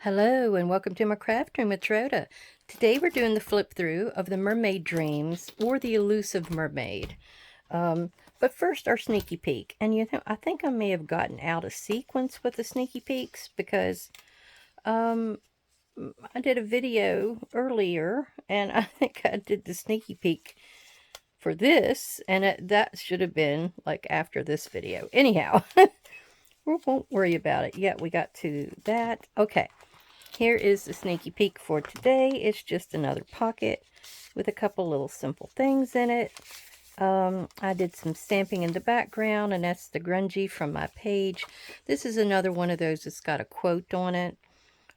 Hello and welcome to my craft room with Rhoda. Today we're doing the flip through of the Mermaid Dreams or the Elusive Mermaid. But first our sneaky peek. And I think I may have gotten out of sequence with the sneaky peeks because I did a video earlier and I think I did the sneaky peek for this and that should have been like after this video. Anyhow, we won't worry about it yet. We got to that. Okay. Here is the sneaky peek for today. It's just another pocket with a couple little simple things in it. I did some stamping in the background, and that's the grungy from my page. This is another one of those that's got a quote on it.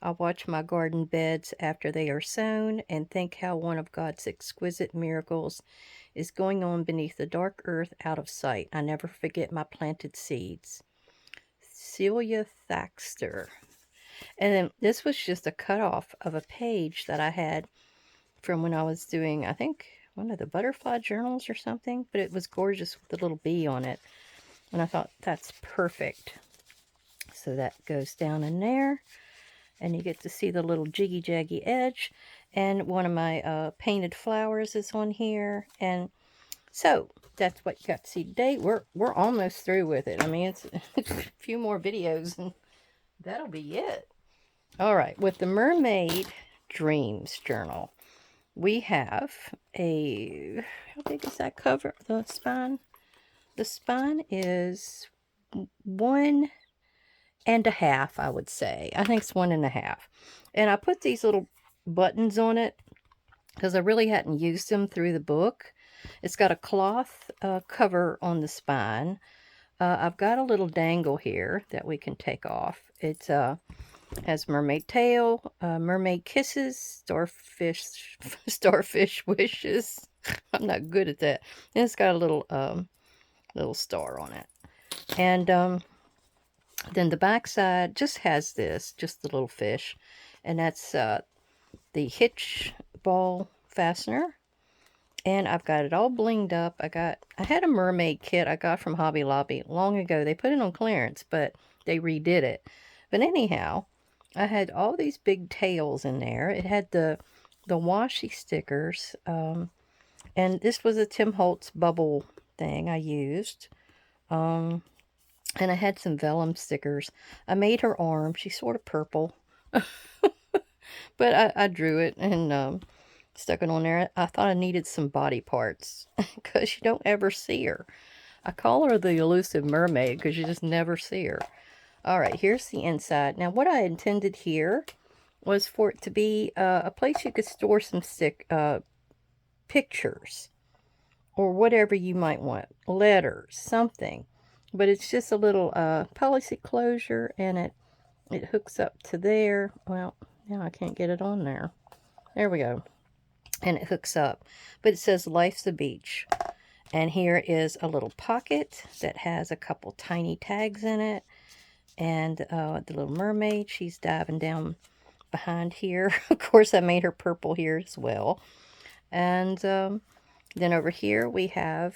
I watch my garden beds after they are sown and think how one of God's exquisite miracles is going on beneath the dark earth out of sight. I never forget my planted seeds. Celia Thaxter. And then this was just a cutoff of a page that I had from when I was doing, I think, one of the butterfly journals or something. But it was gorgeous with the little bee on it. And I thought, that's perfect. So that goes down in there. And you get to see the little jiggy-jaggy edge. And one of my painted flowers is on here. And so that's what you got to see today. We're almost through with it. I mean, it's a few more videos and that'll be it. All right, with the Mermaid Dreams journal, we have how big is that cover, the spine? The spine is 1.5, I would say. I think it's 1.5. And I put these little buttons on it because I really hadn't used them through the book. It's got a cloth cover on the spine. I've got a little dangle here that we can take off. It's has mermaid tail, mermaid kisses, starfish wishes. I'm not good at that. And it's got a little star on it. And then the back side just has just the little fish. And that's the hitch ball fastener. And I've got it all blinged up. I had a mermaid kit I got from Hobby Lobby long ago. They put it on clearance, but they redid it. But anyhow, I had all these big tails in there. It had the washi stickers. And this was a Tim Holtz bubble thing I used. And I had some vellum stickers. I made her arm. She's sort of purple. But I drew it and stuck it on there. I thought I needed some body parts because you don't ever see her. I call her the Elusive Mermaid because you just never see her. All right, here's the inside. Now, what I intended here was for it to be a place you could store some pictures or whatever you might want, letters, something. But it's just a little policy closure, and it hooks up to there. Well, now I can't get it on there. There we go. And it hooks up. But it says Life's a Beach. And here is a little pocket that has a couple tiny tags in it. And the little mermaid, she's diving down behind here. Of course, I made her purple here as well. And then over here we had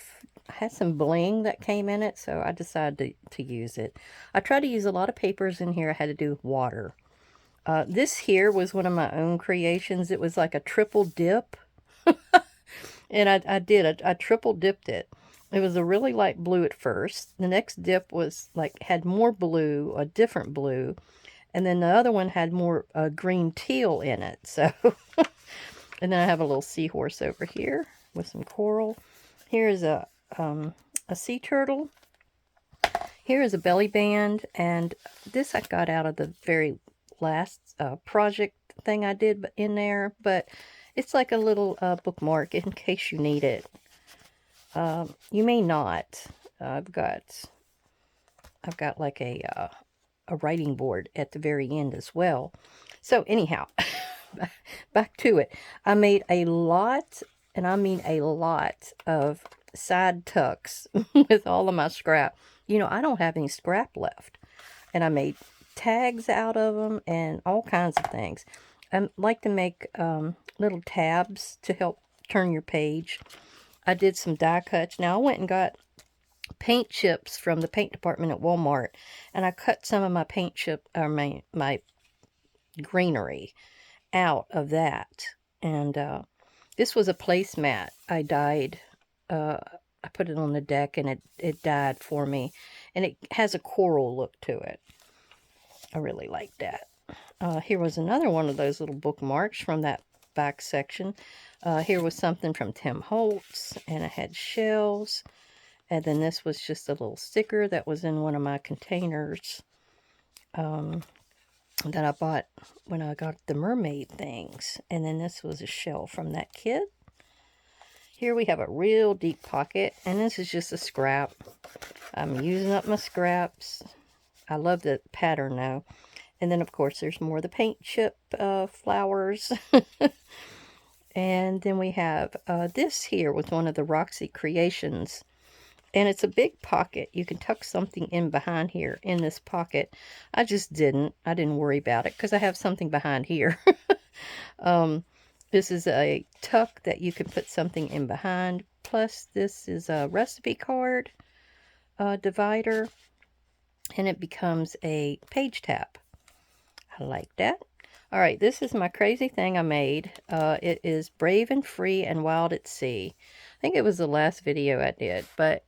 some bling that came in it, so I decided to use it. I tried to use a lot of papers in here I had to do with water. This here was one of my own creations. It was like a triple dip. And I triple dipped it. It was a really light blue at first. The next dip was had more blue, a different blue. And then the other one had more green teal in it. So, and then I have a little seahorse over here with some coral. Here is a sea turtle. Here is a belly band. And this I got out of the very last project thing I did in there. But it's like a little bookmark in case you need it. You may not. I've got like a writing board at the very end as well. So anyhow, back to it. I made a lot, and I mean a lot, of side tucks with all of my scrap. I don't have any scrap left. And I made tags out of them and all kinds of things. I like to make little tabs to help turn your page. I did some die cuts. Now, I went and got paint chips from the paint department at Walmart, and I cut some of my paint chip, or my greenery out of that. And this was a placemat I dyed. I put it on the deck and it died for me. And it has a coral look to it. I really like that. Here was another one of those little bookmarks from that back section. Here was something from Tim Holtz, and it had shells. And then this was just a little sticker that was in one of my containers that I bought when I got the mermaid things. And then this was a shell from that kit. Here we have a real deep pocket, and this is just a scrap. I'm using up my scraps. I love the pattern though. And then, of course, there's more of the paint chip flowers. And then we have this here with one of the Roxy Creations. And it's a big pocket. You can tuck something in behind here in this pocket. I just didn't. I didn't worry about it because I have something behind here. This is a tuck that you can put something in behind. Plus, this is a recipe card divider. And it becomes a page tab. I like that. All right, this is my crazy thing I made. It is Brave and Free and Wild at Sea. I think it was the last video I did, but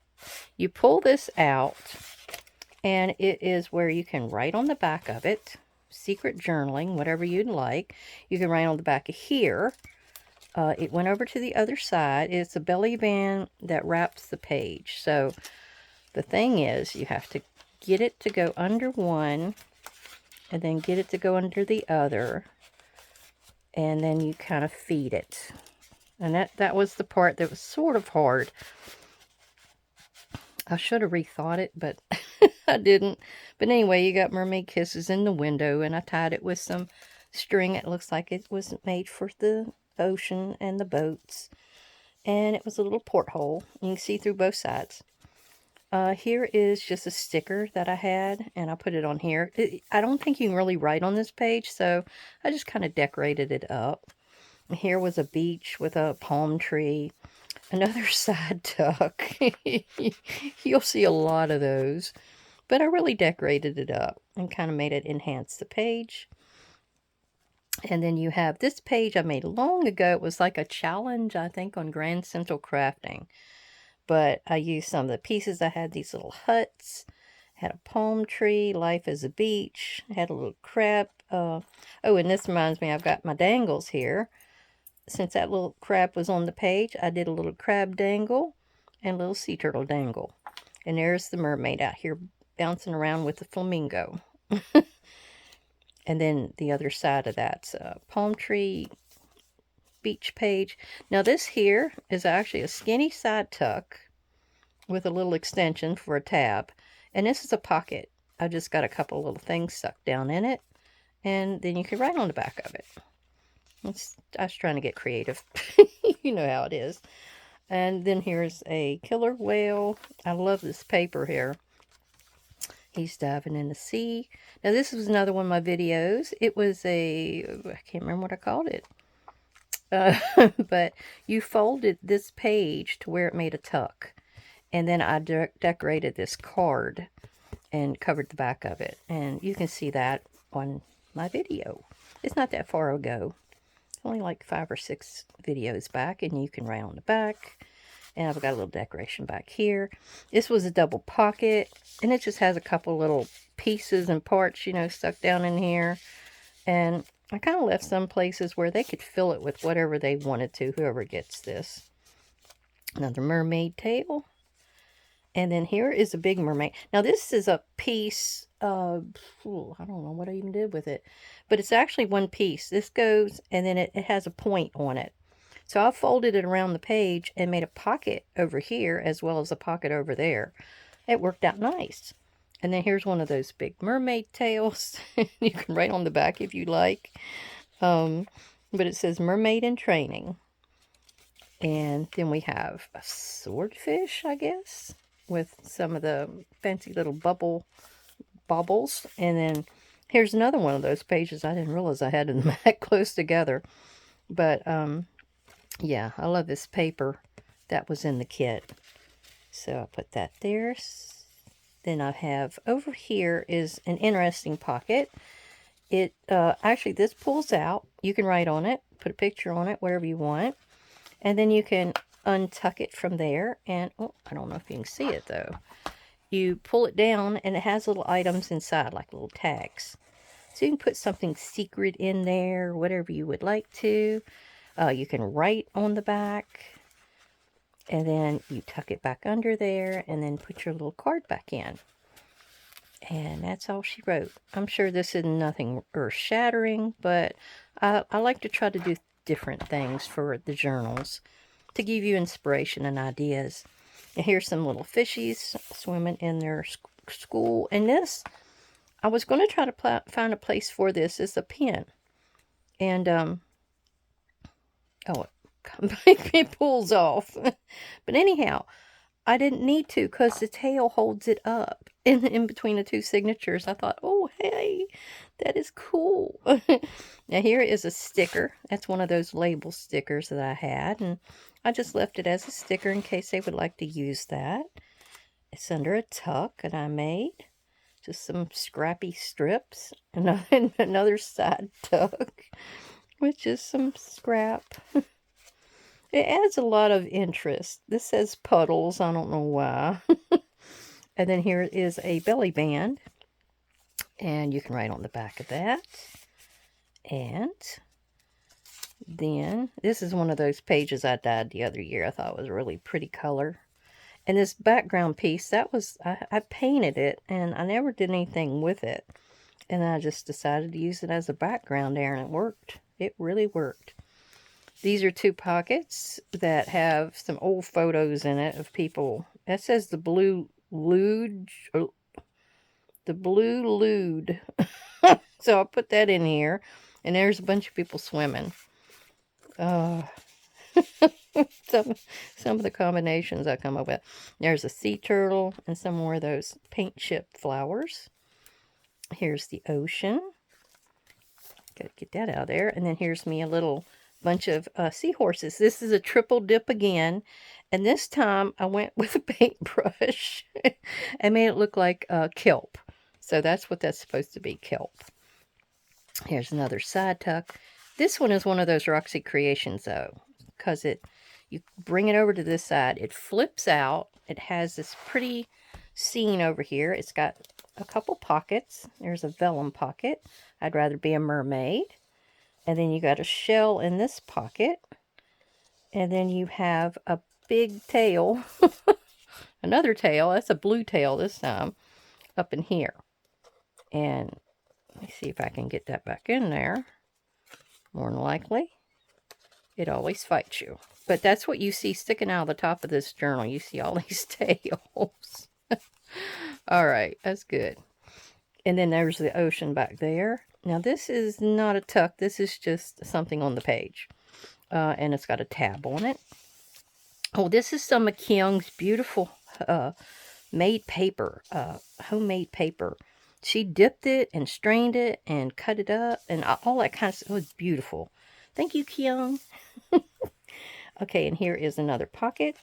you pull this out, and it is where you can write on the back of it, secret journaling, whatever you'd like. You can write on the back of here. It went over to the other side. It's a belly band that wraps the page. So the thing is, you have to get it to go under one, and then get it to go under the other, and then you kind of feed it. And that was the part that was sort of hard. I should have rethought it, but I didn't. But anyway, you got mermaid kisses in the window, and I tied it with some string. It looks like it was made for the ocean and the boats. And it was a little porthole. You can see through both sides. Here is just a sticker that I had, and I put it on here. I don't think you can really write on this page, so I just kind of decorated it up. Here was a beach with a palm tree. Another side tuck. You'll see a lot of those. But I really decorated it up and kind of made it enhance the page. And then you have this page I made long ago. It was like a challenge, I think, on Grand Central Crafting. But I used some of the pieces. I had these little huts. Had a palm tree. Life as a beach. Had a little crab. Oh, and this reminds me, I've got my dangles here. Since that little crab was on the page, I did a little crab dangle and a little sea turtle dangle. And there's the mermaid out here bouncing around with the flamingo. And then the other side of that's a palm tree beach page. Now this here is actually a skinny side tuck with a little extension for a tab. And this is a pocket. I just got a couple little things sucked down in it. And then you can write on the back of it. I was trying to get creative. You know how it is. And then here's a killer whale. I love this paper here. He's diving in the sea. Now this was another one of my videos. It was I can't remember what I called it. But you folded this page to where it made a tuck. And then I decorated this card and covered the back of it. And you can see that on my video. It's not that far ago. Only like 5 or 6 videos back, and you can write on the back. And I've got a little decoration back here. This was a double pocket, and it just has a couple little pieces and parts, you know, stuck down in here. And I kind of left some places where they could fill it with whatever they wanted to, whoever gets this. Another mermaid tail. And then here is a big mermaid. Now this is a piece of, I don't know what I even did with it. But it's actually one piece. This goes, and then it has a point on it. So I folded it around the page and made a pocket over here as well as a pocket over there. It worked out nice. And then here's one of those big mermaid tails. You can write on the back if you like. But it says Mermaid in Training. And then we have a swordfish, I guess, with some of the fancy little bubbles. And then here's another one of those pages I didn't realize I had in the back close together. But yeah, I love this paper that was in the kit. So I put that there. Then I have over here is an interesting pocket. It actually, this pulls out. You can write on it, put a picture on it, whatever you want. And then you can untuck it from there. And, oh, I don't know if you can see it, though. You pull it down, and it has little items inside, like little tags. So you can put something secret in there, whatever you would like to. You can write on the back. And then you tuck it back under there, and then put your little card back in. And that's all she wrote. I'm sure this is nothing earth-shattering, but I like to try to do different things for the journals to give you inspiration and ideas. And here's some little fishies swimming in their school. And this, I was going to try to find a place for this as a pen. And, oh, it pulls off. But anyhow, I didn't need to because the tail holds it up in between the two signatures. I thought, oh, hey, that is cool. Now, here is a sticker. That's one of those label stickers that I had. And I just left it as a sticker in case they would like to use that. It's under a tuck that I made. Just some scrappy strips. Another side tuck, which is some scrap. It adds a lot of interest. This says puddles. I don't know why. And then here is a belly band. And you can write on the back of that. And then this is one of those pages I dyed the other year. I thought it was a really pretty color. And this background piece, that was, I painted it. And I never did anything with it. And I just decided to use it as a background there. And it worked. It really worked. These are two pockets that have some old photos in it of people. That says the Blue Lude. The Blue Lude. So I'll put that in here. And there's a bunch of people swimming. Some of the combinations I come up with. There's a sea turtle and some more of those paint chip flowers. Here's the ocean. Gotta get that out of there. And then here's me a little bunch of seahorses. This is a triple dip again, and this time I went with a paintbrush and made it look like kelp. So that's what that's supposed to be, kelp. Here's another side tuck. This one is one of those Roxy Creations, though, because you bring it over to this side, it flips out. It has this pretty scene over here. It's got a couple pockets. There's a vellum pocket. I'd rather be a mermaid. And then you got a shell in this pocket. And then you have a big tail. Another tail. That's a blue tail this time. Up in here. And let me see if I can get that back in there. More than likely. It always fights you. But that's what you see sticking out of the top of this journal. You see all these tails. Alright, that's good. And then there's the ocean back there. Now, this is not a tuck. This is just something on the page. And it's got a tab on it. Oh, this is some of Kyung's beautiful made paper. Homemade paper. She dipped it and strained it and cut it up. And all that kind of stuff. It was beautiful. Thank you, Kyung. Okay, and here is another pocket.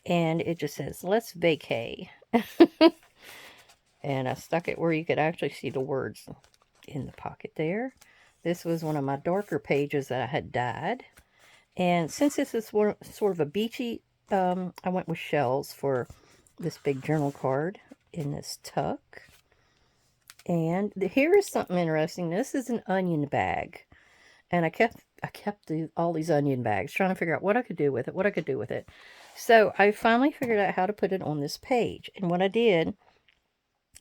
And it just says, let's vacay. And I stuck it where you could actually see the words in the pocket there. This was one of my darker pages that I had dyed. And since this is sort of a beachy, I went with shells for this big journal card in this tuck. And here is something interesting. This is an onion bag. And I kept all these onion bags, trying to figure out what I could do with it, So I finally figured out how to put it on this page. And what I did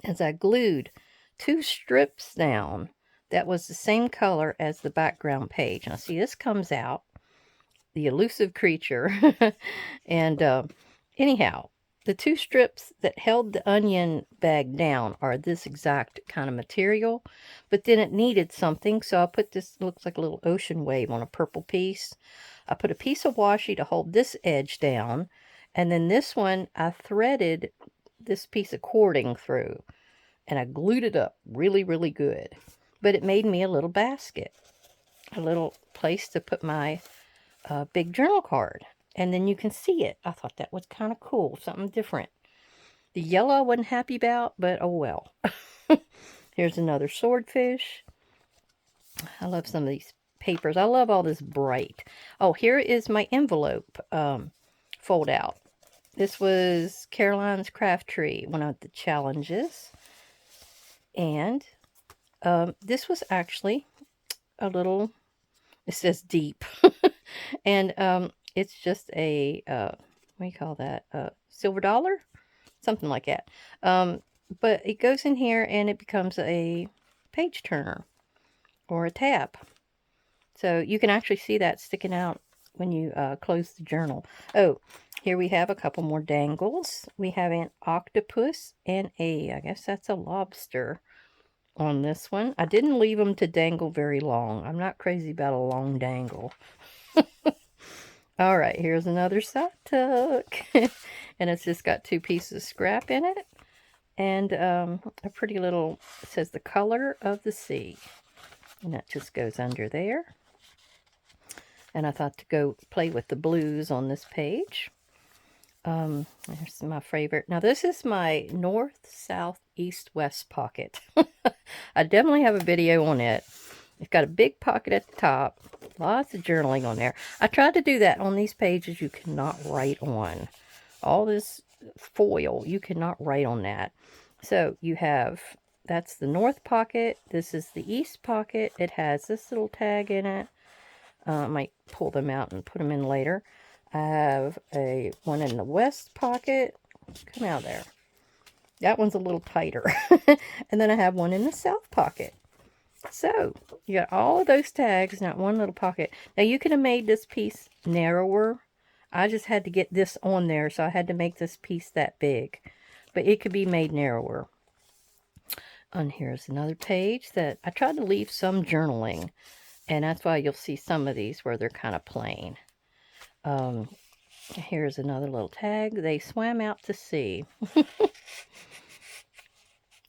is I glued 2 strips down that was the same color as the background page. Now, see, this comes out, the elusive creature. And anyhow, the 2 strips that held the onion bag down are this exact kind of material. But then it needed something, so I put this, looks like a little ocean wave on a purple piece. I put a piece of washi to hold this edge down. And then this one, I threaded this piece of cording through. And I glued it up really, really good. But it made me a little basket. A little place to put my big journal card. And then you can see it. I thought that was kind of cool. Something different. The yellow I wasn't happy about, but oh well. Here's another swordfish. I love some of these papers. I love all this bright. Oh, here is my envelope fold out. This was Caroline's Craft Tree, one of the challenges. And this was actually a little, it says deep. And it's just a, what do you call that? Silver dollar? Something like that. But it goes in here and it becomes a page turner or a tab. So you can actually see that sticking out when you close the journal. Oh, here we have a couple more dangles. We have an octopus and I guess that's a lobster on this one. I didn't leave them to dangle very long. I'm not crazy about a long dangle. All right, here's another sock tuck. And it's just got 2 pieces of scrap in it. And a pretty little, it says the color of the sea. And that just goes under there. And I thought to go play with the blues on this page. There's my favorite. Now this is my north, south, east, west pocket. I definitely have a video on it. It's got a big pocket at the top. Lots of journaling on there. I tried to do that on these pages you cannot write on. All this foil, you cannot write on that. So you have, that's the north pocket. This is the east pocket. It has this little tag in it. I might pull them out and put them in later. I have one in the west pocket. Come out there. That one's a little tighter. And then I have one in the south pocket. So, you got all of those tags in that one little pocket. Now, you could have made this piece narrower. I just had to get this on there, so I had to make this piece that big. But it could be made narrower. And here's another page that I tried to leave some journaling. And that's why you'll see some of these where they're kind of plain. Here's another little tag. They swam out to sea.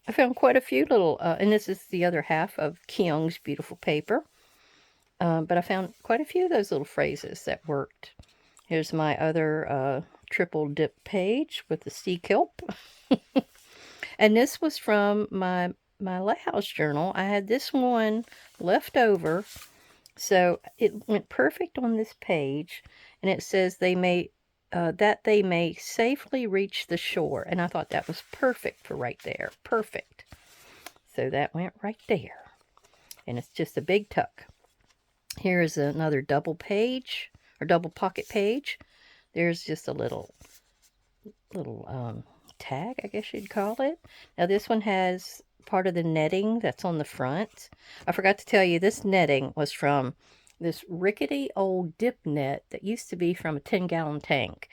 I found quite a few little, and this is the other half of Kyung's beautiful paper. But I found quite a few of those little phrases that worked. Here's my other triple dip page with the sea kelp. And this was from my lighthouse journal. I had this one left over. So it went perfect on this page, and it says that they may safely reach the shore. And I thought that was perfect for right there. Perfect. So that went right there. And it's just a big tuck. Here is another double page, or double pocket page. There's just a little tag, I guess you'd call it. Now this one has part of the netting that's on the front. I forgot to tell you, this netting was from this rickety old dip net that used to be from a 10-gallon tank.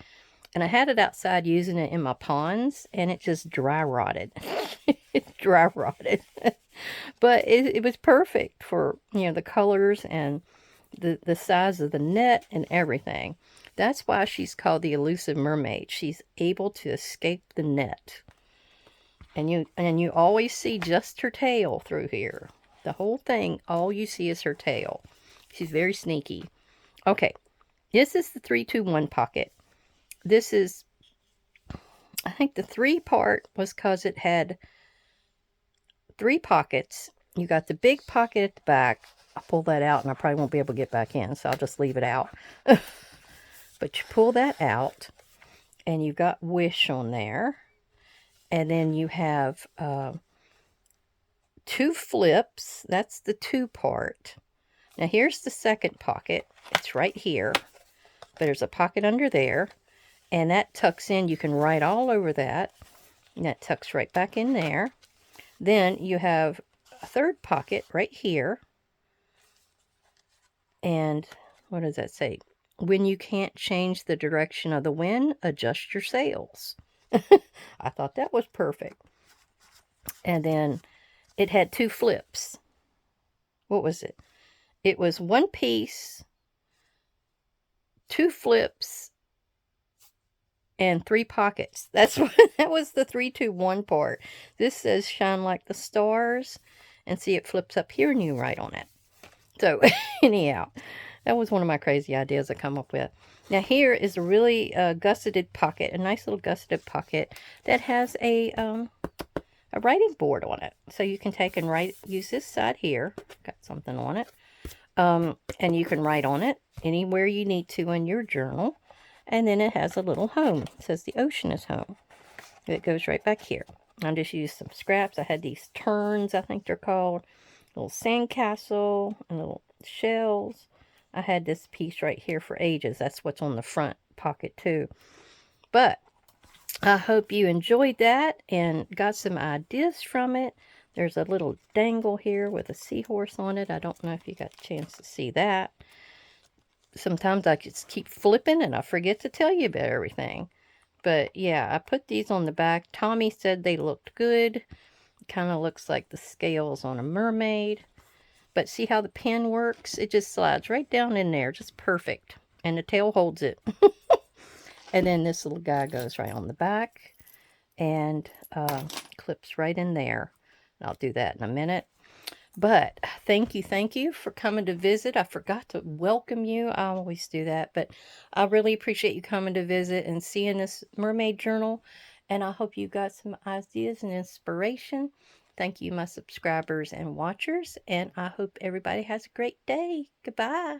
And I had it outside using it in my ponds, and it just dry rotted. It dry rotted. But it was perfect for, you know, the colors and the size of the net and everything. That's why she's called the Elusive Mermaid. She's able to escape the net. And you always see just her tail through here. The whole thing, all you see is her tail. She's very sneaky. Okay, this is the 3-2-1 pocket. This is, I think the 3 part was because it had 3 pockets. You got the big pocket at the back. I'll pull that out and I probably won't be able to get back in, so I'll just leave it out. But you pull that out and you've got wish on there. And then you have 2 flips. That's the 2 part. Now here's the second pocket. It's right here. But there's a pocket under there. And that tucks in. You can write all over that. And that tucks right back in there. Then you have a 3rd pocket right here. And what does that say? When you can't change the direction of the wind, adjust your sails. I thought that was perfect. And then it had 2 flips. What was it? It was 1 piece, 2 flips, and 3 pockets. That's what that was, the 3-2-1 part. This says shine like the stars, and see, it flips up here and you write on it. So anyhow, that was one of my crazy ideas I come up with. Now here is a really gusseted pocket, a nice little gusseted pocket that has a a writing board on it. So you can take and use this side here. Got something on it. And you can write on it anywhere you need to in your journal. And then it has a little home. It says the ocean is home. It goes right back here. I just used some scraps. I had these terns, I think they're called. A little sandcastle and little shells. I had this piece right here for ages. That's what's on the front pocket too. But I hope you enjoyed that and got some ideas from it. There's a little dangle here with a seahorse on it. I don't know if you got a chance to see that. Sometimes I just keep flipping and I forget to tell you about everything. But yeah, I put these on the back. Tommy said they looked good. It kind of looks like the scales on a mermaid. But see how the pen works? It just slides right down in there. Just perfect. And the tail holds it. And then this little guy goes right on the back. And clips right in there. I'll do that in a minute. But thank you for coming to visit. I forgot to welcome you. I always do that. But I really appreciate you coming to visit and seeing this mermaid journal. And I hope you got some ideas and inspiration. Thank you, my subscribers and watchers. And I hope everybody has a great day. Goodbye.